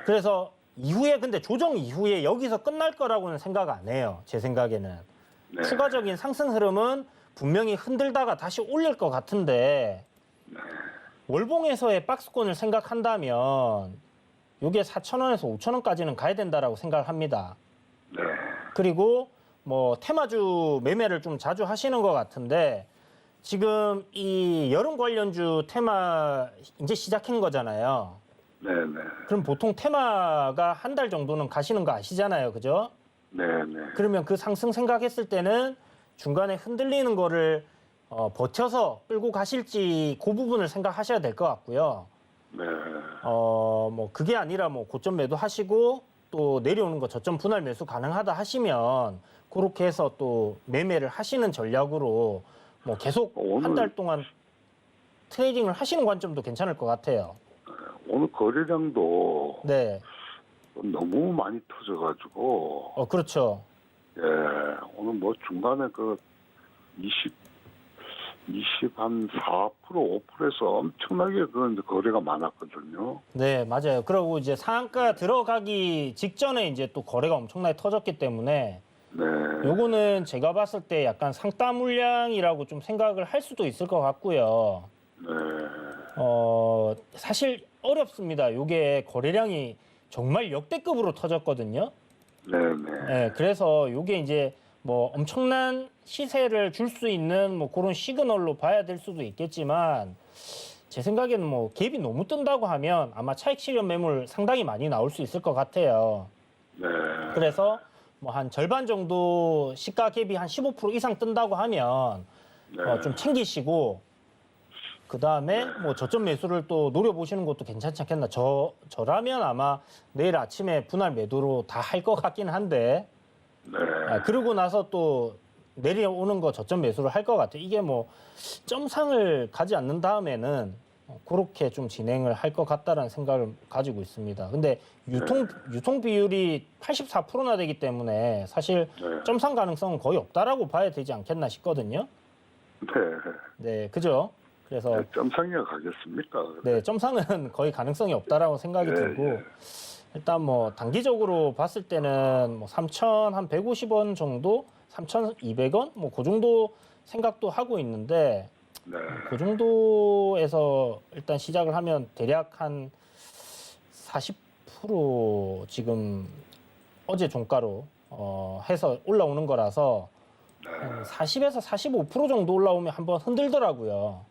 그래서 이후에 근데 조정 이후에 여기서 끝날 거라고는 생각 안 해요. 제 생각에는. 네, 추가적인 상승 흐름은 분명히 흔들다가 다시 올릴 것 같은데 월봉에서의 박스권을 생각한다면 이게 4,000원에서 5,000원까지는 가야 된다라고 생각을 합니다. 네, 그리고 뭐 테마주 매매를 좀 자주 하시는 것 같은데 지금 이 여름 관련주 테마 이제 시작한 거잖아요. 네, 네, 그럼 보통 테마가 한 달 정도는 가시는 거 아시잖아요. 그죠? 네, 네, 그러면 그 상승 생각했을 때는 중간에 흔들리는 거를 버텨서 끌고 가실지 그 부분을 생각하셔야 될 것 같고요. 네, 뭐 그게 아니라 뭐 고점 매도 하시고 또 내려오는 거 저점 분할 매수 가능하다 하시면 그렇게 해서 또 매매를 하시는 전략으로 뭐 계속 한 달 동안 트레이딩을 하시는 관점도 괜찮을 것 같아요. 오늘 거래량도 네. 너무 많이 터져가지고, 그렇죠. 예, 오늘 중간에 20한 4%, 5%에서 엄청나게 이제 거래가 많았거든요. 네, 맞아요. 그리고 이제 상한가 들어가기 직전에 이제 또 거래가 엄청나게 터졌기 때문에 네, 요거는 제가 봤을 때 약간 상따 물량이라고 좀 생각을 할 수도 있을 것 같고요. 네, 사실 어렵습니다. 요게 거래량이 정말 역대급으로 터졌거든요. 네, 네, 네, 그래서 요게 이제 뭐 엄청난 시세를 줄 수 있는 뭐 그런 시그널로 봐야 될 수도 있겠지만 제 생각에는 뭐 갭이 너무 뜬다고 하면 아마 차익 실현 매물 상당히 많이 나올 수 있을 것 같아요. 네, 그래서 뭐 한 절반 정도 시가 갭이 한 15% 이상 뜬다고 하면 네, 좀 챙기시고 그 다음에 뭐 저점 매수를 또 노려보시는 것도 괜찮지 않겠나. 저라면 아마 내일 아침에 분할 매도로 다 할 것 같긴 한데 네, 그러고 나서 또 내려오는 거 저점 매수를 할 것 같아요. 이게 뭐 점상을 가지 않는 다음에는 그렇게 좀 진행을 할 것 같다라는 생각을 가지고 있습니다. 근데 유통 비율이 84%나 되기 때문에 사실 네, 점상 가능성은 거의 없다라고 봐야 되지 않겠나 싶거든요. 네, 네, 그죠? 그래서 점상이가 가겠습니까? 네, 점상은 거의 가능성이 없다라고 생각이 예, 들고 예. 일단 뭐 단기적으로 봤을 때는 뭐 3,150원 정도, 3,200원 뭐 그 정도 생각도 하고 있는데 네, 그 정도에서 일단 시작을 하면 대략 한 40% 지금 어제 종가로 해서 올라오는 거라서 한 40에서 45% 정도 올라오면 한번 흔들더라고요.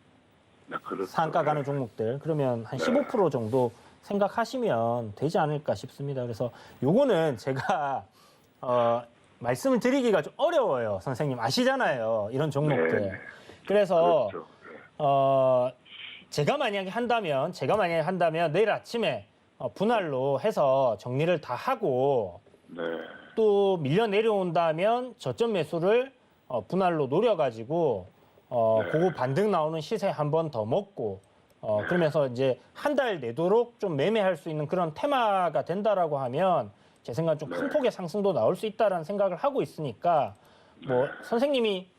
네, 그렇죠. 상가 가는 종목들. 그러면 한 15% 정도 생각하시면 되지 않을까 싶습니다. 그래서 요거는 제가 말씀을 드리기가 좀 어려워요. 선생님 아시잖아요. 이런 종목들. 네. 그래서 그렇죠. 제가 만약에 한다면 내일 아침에 분할로 해서 정리를 다 하고 네. 또 밀려 내려온다면 저점 매수를 분할로 노려가지고 네. 그거 반등 나오는 시세 한 번 더 먹고 그러면서 이제 한 달 내도록 좀 매매할 수 있는 그런 테마가 된다라고 하면 제 생각은 좀 큰 네. 폭의 상승도 나올 수 있다라는 생각을 하고 있으니까 뭐 선생님이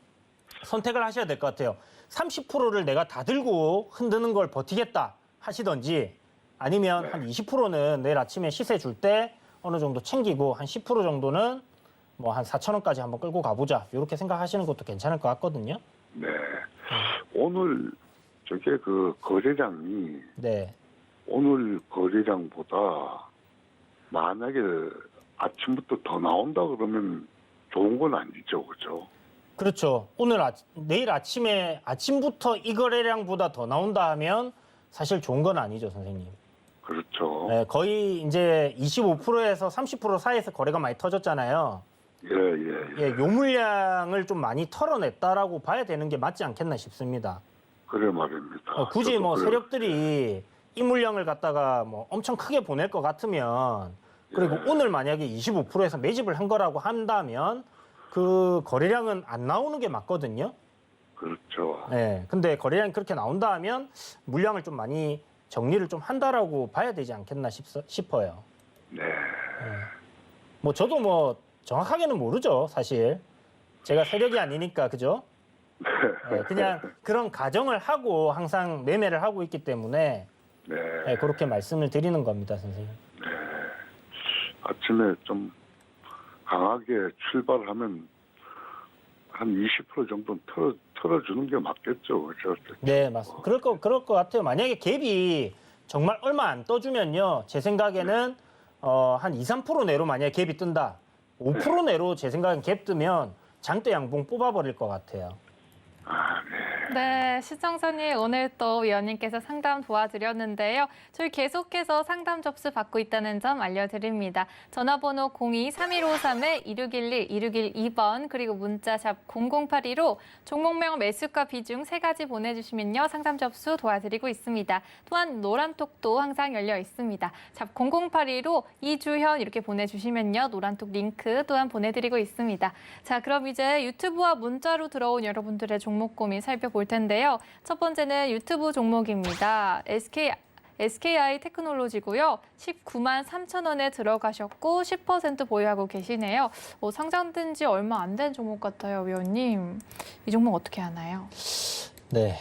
선택을 하셔야 될 것 같아요. 30%를 내가 다 들고 흔드는 걸 버티겠다 하시던지 아니면 한 20%는 내일 아침에 시세 줄 때 어느 정도 챙기고 한 10% 정도는 뭐 한 4,000원까지 한번 끌고 가보자 이렇게 생각하시는 것도 괜찮을 것 같거든요. 네. 오늘 저게 그 거래량이 네. 오늘 거래량보다 만약에 아침부터 더 나온다 그러면 좋은 건 아니죠, 그죠? 그렇죠. 내일 아침부터 이 거래량보다 더 나온다 하면 사실 좋은 건 아니죠, 선생님. 그렇죠. 네, 거의 이제 25%에서 30% 사이에서 거래가 많이 터졌잖아요. 예. 예, 요 물량을 좀 많이 털어냈다라고 봐야 되는 게 맞지 않겠나 싶습니다. 그래 말입니다. 굳이 저도 뭐 그래요. 세력들이 이 물량을 갖다가 뭐 엄청 크게 보낼 것 같으면 그리고 오늘 만약에 25%에서 매집을 한 거라고 한다면 그 거래량은 안 나오는 게 맞거든요. 그렇죠. 네, 근데 거래량이 그렇게 나온다 하면 물량을 좀 많이 정리를 좀 한다라고 봐야 되지 않겠나 싶어요. 네. 뭐 저도 뭐 정확하게는 모르죠, 사실. 제가 세력이 아니니까, 그죠? 네, 그냥 그런 가정을 하고 항상 매매를 하고 있기 때문에 네. 네, 그렇게 말씀을 드리는 겁니다, 선생님. 아침에 좀 강하게 출발하면 한 20% 정도는 털어주는 게 맞겠죠, 그죠? 네, 맞습니다. 그럴 것 같아요. 만약에 갭이 정말 얼마 안 떠주면요, 제 생각에는 한 2, 3% 내로 만약에 갭이 뜬다. 5% 내로 제 생각엔 갭 뜨면 장대 양봉 뽑아버릴 것 같아요. 아, 네. 네, 시청자님 오늘 또 위원님께서 상담 도와드렸는데요. 저희 계속해서 상담 접수 받고 있다는 점 알려드립니다. 전화번호 02-3153-2611, 2612번 그리고 문자샵 0082로 종목명 매수가 비중 3가지 보내주시면요. 상담 접수 도와드리고 있습니다. 또한 노란톡도 항상 열려 있습니다. 샵 0082로 이주현 이렇게 보내주시면요. 노란톡 링크 또한 보내드리고 있습니다. 자, 그럼 이제 유튜브와 문자로 들어온 여러분들의 종목 고민 살펴볼 텐데요. 첫 번째는 유튜브 종목입니다. SKI 테크놀로지고요. 19만 3천 원에 들어가셨고 10% 보유하고 계시네요. 상장된 지 얼마 안 된 종목 같아요, 위원님. 이 종목 어떻게 하나요? 네,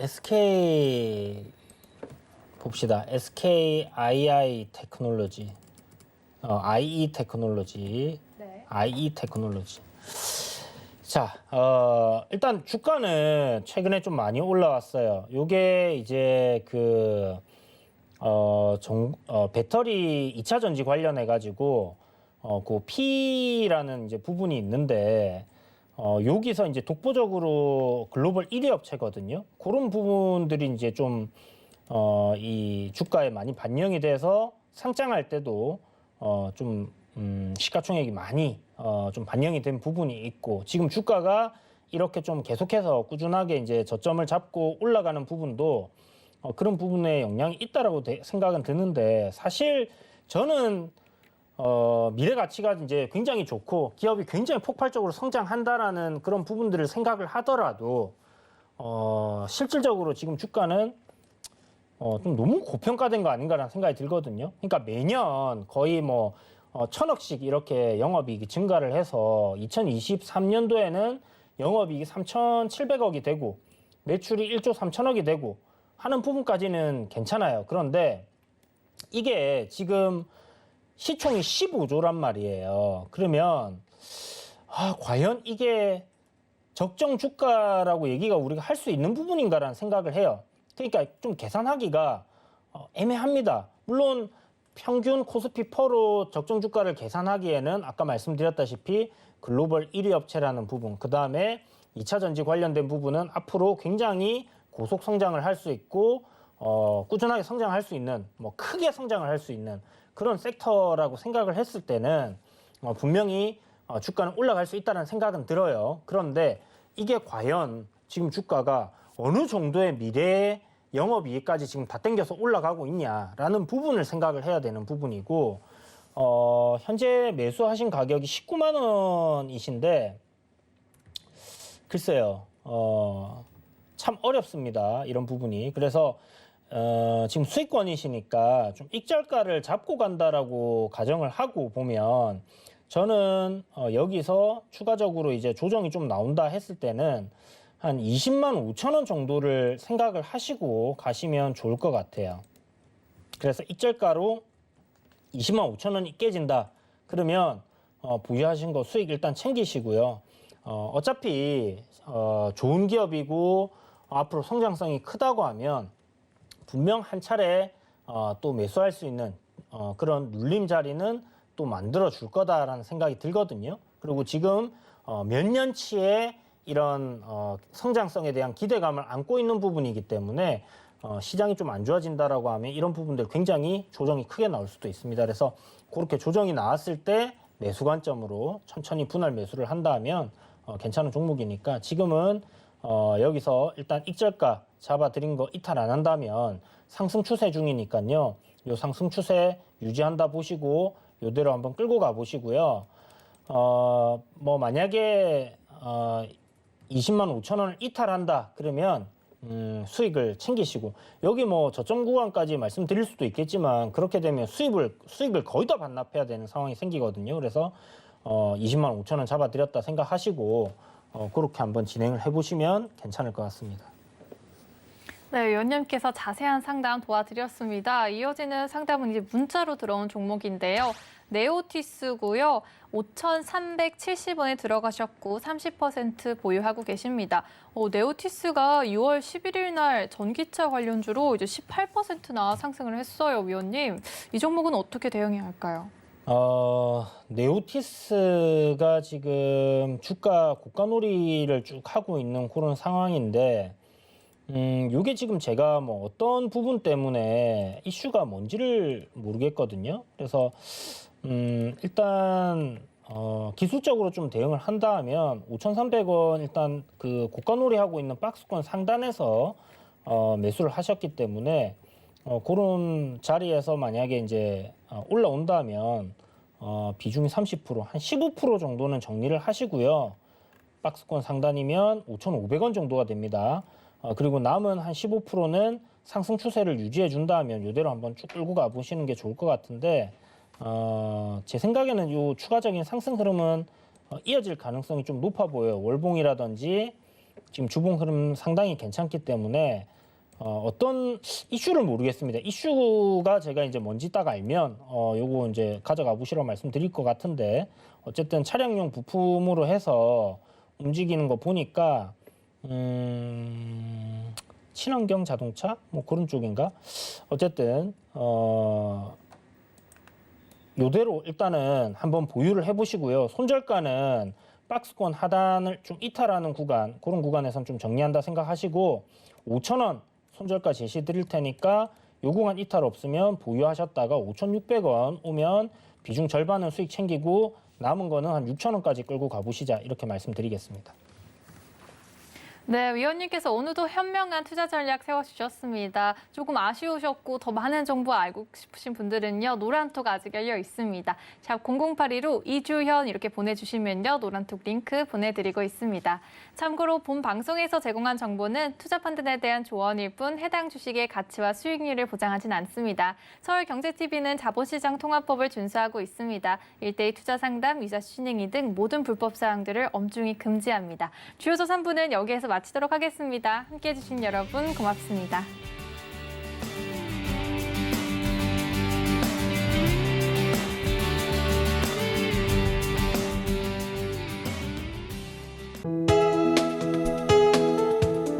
SK 봅시다. SKII 테크놀로지, IE 테크놀로지, 네. IE 테크놀로지. 자, 일단 주가는 최근에 좀 많이 올라왔어요. 요게 이제 배터리 2차 전지 관련해가지고, 그 P라는 이제 부분이 있는데, 여기서 이제 독보적으로 글로벌 1위 업체거든요. 그런 부분들이 이제 좀, 이 주가에 많이 반영이 돼서 상장할 때도, 시가총액이 많이 좀 반영이 된 부분이 있고 지금 주가가 이렇게 좀 계속해서 꾸준하게 이제 저점을 잡고 올라가는 부분도 그런 부분에 영향이 있다라고 생각은 드는데 사실 저는 미래 가치가 이제 굉장히 좋고 기업이 굉장히 폭발적으로 성장한다라는 그런 부분들을 생각을 하더라도 실질적으로 지금 주가는 좀 너무 고평가된 거 아닌가라는 생각이 들거든요. 그러니까 매년 거의 뭐 1,000억씩 이렇게 영업이익이 증가를 해서 2023년도에는 영업이익이 3,700억이 되고 매출이 1조 3천억이 되고 하는 부분까지는 괜찮아요. 그런데 이게 지금 시총이 15조란 말이에요. 그러면 과연 이게 적정 주가라고 얘기가 우리가 할 수 있는 부분인가라는 생각을 해요. 그러니까 좀 계산하기가 애매합니다. 물론 평균 코스피 퍼로 적정 주가를 계산하기에는 아까 말씀드렸다시피 글로벌 1위 업체라는 부분, 그다음에 2차 전지 관련된 부분은 앞으로 굉장히 고속 성장을 할 수 있고 꾸준하게 성장할 수 있는, 뭐 크게 성장을 할 수 있는 그런 섹터라고 생각을 했을 때는 분명히 주가는 올라갈 수 있다는 생각은 들어요. 그런데 이게 과연 지금 주가가 어느 정도의 미래의 영업이익까지 지금 다 땡겨서 올라가고 있냐라는 부분을 생각을 해야 되는 부분이고, 현재 매수하신 가격이 19만 원이신데 글쎄요, 참 어렵습니다. 이런 부분이. 그래서 지금 수익권이시니까 좀 익절가를 잡고 간다라고 가정을 하고 보면, 저는 여기서 추가적으로 이제 조정이 좀 나온다 했을 때는 한 20만 5천 원 정도를 생각을 하시고 가시면 좋을 것 같아요. 그래서 익절가로 20만 5천 원이 깨진다. 그러면 보유하신 거 수익 일단 챙기시고요. 어차피 좋은 기업이고 앞으로 성장성이 크다고 하면 분명 한 차례 또 매수할 수 있는 그런 눌림 자리는 또 만들어 줄 거다라는 생각이 들거든요. 그리고 지금 몇 년치의 이런 성장성에 대한 기대감을 안고 있는 부분이기 때문에 시장이 좀 안 좋아진다라고 하면 이런 부분들 굉장히 조정이 크게 나올 수도 있습니다. 그래서 그렇게 조정이 나왔을 때 매수 관점으로 천천히 분할 매수를 한다면 괜찮은 종목이니까 지금은 여기서 일단 익절가 잡아드린 거 이탈 안 한다면 상승 추세 중이니까요. 요 상승 추세 유지한다 보시고 요대로 한번 끌고 가 보시고요. 뭐 만약에 20만 5천 원을 이탈한다 그러면 수익을 챙기시고, 여기 뭐 저점 구간까지 말씀드릴 수도 있겠지만 그렇게 되면 수익을 거의 다 반납해야 되는 상황이 생기거든요. 그래서 20만 5천 원 잡아드렸다 생각하시고 그렇게 한번 진행을 해보시면 괜찮을 것 같습니다. 네, 위원님께서 자세한 상담 도와드렸습니다. 이어지는 상담은 이제 문자로 들어온 종목인데요. 네오티스고요. 5,370원에 들어가셨고 30% 보유하고 계십니다. 네오티스가 6월 11일 날 전기차 관련주로 이제 18%나 상승을 했어요, 위원님. 이 종목은 어떻게 대응해야 할까요? 네오티스가 지금 주가 고가놀이를 쭉 하고 있는 그런 상황인데, 이게 지금 제가 뭐 어떤 부분 때문에 이슈가 뭔지를 모르겠거든요. 그래서 일단 기술적으로 좀 대응을 한다 하면 5,300원 일단 그 고가놀이 하고 있는 박스권 상단에서 매수를 하셨기 때문에 그런 자리에서 만약에 이제 올라온다면 비중이 30%, 한 15% 정도는 정리를 하시고요. 박스권 상단이면 5,500원 정도가 됩니다. 그리고 남은 한 15%는 상승 추세를 유지해 준다면 이대로 한번 쭉 끌고 가보시는 게 좋을 것 같은데, 제 생각에는 이 추가적인 상승 흐름은 이어질 가능성이 좀 높아 보여요. 월봉이라든지 지금 주봉 흐름 상당히 괜찮기 때문에 어떤 이슈를 모르겠습니다. 이슈가 제가 이제 뭔지 딱 알면 요거 이제 가져가 보시라고 말씀드릴 것 같은데, 어쨌든 차량용 부품으로 해서 움직이는 거 보니까 친환경 자동차 뭐 그런 쪽인가? 어쨌든 요대로 일단은 한번 보유를 해보시고요. 손절가는 박스권 하단을 좀 이탈하는 구간, 그런 구간에선 좀 정리한다 생각하시고 5,000원 손절가 제시 드릴 테니까 요 구간 이탈 없으면 보유하셨다가 5,600원 오면 비중 절반은 수익 챙기고 남은 거는 한 6,000원까지 끌고 가보시자, 이렇게 말씀드리겠습니다. 네, 위원님께서 오늘도 현명한 투자 전략 세워주셨습니다. 조금 아쉬우셨고 더 많은 정보 알고 싶으신 분들은요, 노란톡 아직 열려 있습니다. 샵 0082로 이주현 이렇게 보내주시면요, 노란톡 링크 보내드리고 있습니다. 참고로 본 방송에서 제공한 정보는 투자 판단에 대한 조언일 뿐 해당 주식의 가치와 수익률을 보장하진 않습니다. 서울경제TV는 자본시장 통합법을 준수하고 있습니다. 1:1 투자 상담, 이자 신행위 등 모든 불법 사항들을 엄중히 금지합니다. 주요 조 3부는 여기에서 마치도록 하겠습니다. 함께해 주신 여러분 고맙습니다.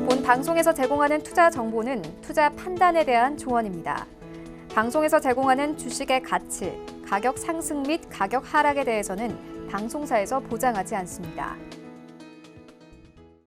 본 방송에서 제공하는 투자 정보는 투자 판단에 대한 조언입니다. 방송에서 제공하는 주식의 가치, 가격 상승 및 가격 하락에 대해서는 방송사에서 보장하지 않습니다.